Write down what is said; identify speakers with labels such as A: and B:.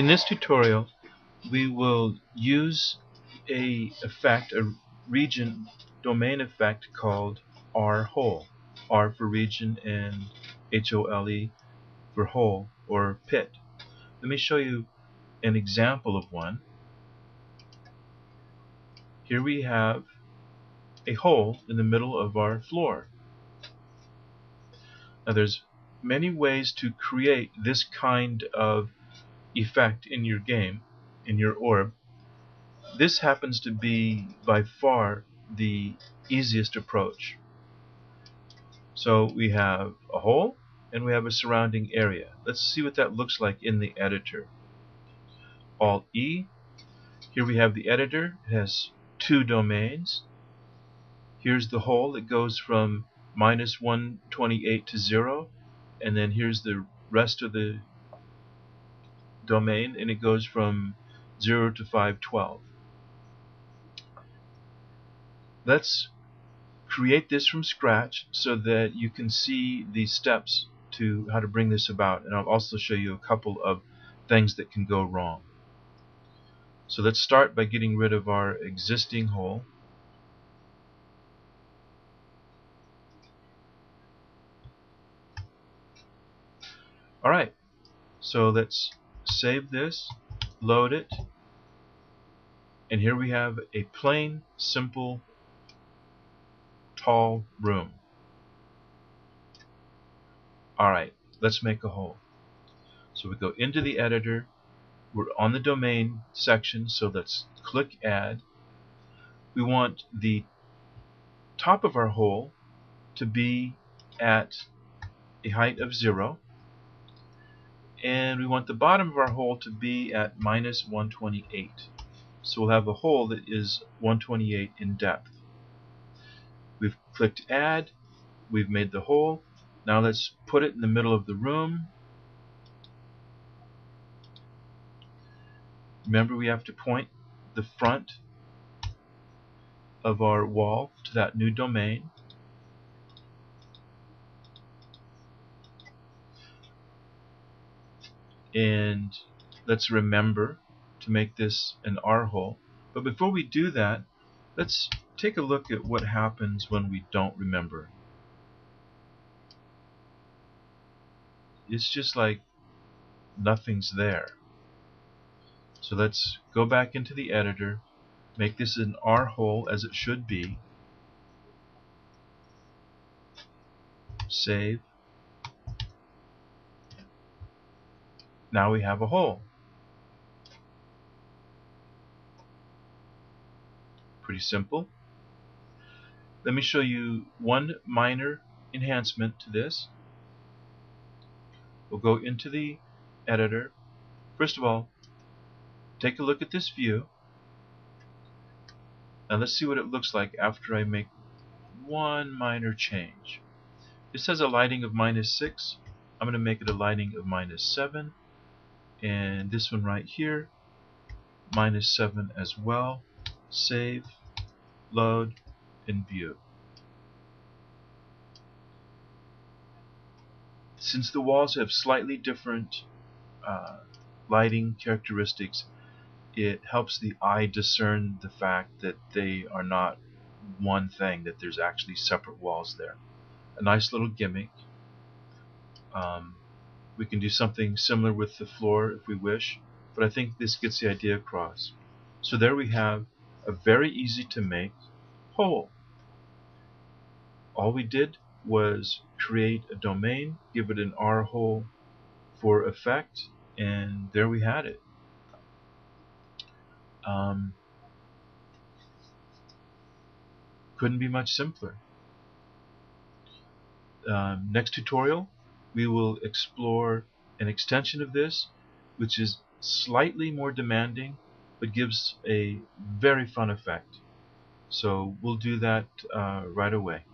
A: In this tutorial, we will use a region domain effect called RHOLE. R for region and HOLE for hole or pit. Let me show you an example of one. Here we have a hole in the middle of our floor. Now there's many ways to create this kind of effect in your game, in your orb. This happens to be by far the easiest approach. So we have a hole and we have a surrounding area. Let's see what that looks like in the editor. Alt E. Here we have the editor. It has two domains. Here's the hole that goes from -128 to 0, and then here's the rest of the domain, and it goes from 0 to 512. Let's create this from scratch so that you can see the steps to how to bring this about, and I'll also show you a couple of things that can go wrong. So let's start by getting rid of our existing hole. Alright, so let's save this, load it, and here we have a plain, simple, tall room. Alright, let's make a hole. So we go into the editor, we're on the domain section, so let's click add. We want the top of our hole to be at a height of 0, and we want the bottom of our hole to be at -128. So we'll have a hole that is 128 in depth. We've clicked add, we've made the hole. Now let's put it in the middle of the room. Remember, we have to point the front of our wall to that new domain. And let's remember to make this an R hole. But before we do that, let's take a look at what happens when we don't remember. It's just like nothing's there. So let's go back into the editor, make this an R hole as it should be, save. Now we have a hole. Pretty simple. Let me show you one minor enhancement to this. We'll go into the editor. First of all, take a look at this view. Now let's see what it looks like after I make one minor change. This has a lighting of -6. I'm going to make it a lighting of -7. And this one right here, -7 as well. Save, load, and view. Since the walls have slightly different lighting characteristics, it helps the eye discern the fact that they are not one thing, that there's actually separate walls there. A nice little gimmick. We can do something similar with the floor if we wish, but I think this gets the idea across. So there we have a very easy to make hole. All we did was create a domain, give it an R hole for effect, and there we had it. Couldn't be much simpler. Next tutorial, we will explore an extension of this, which is slightly more demanding, but gives a very fun effect. So we'll do that right away.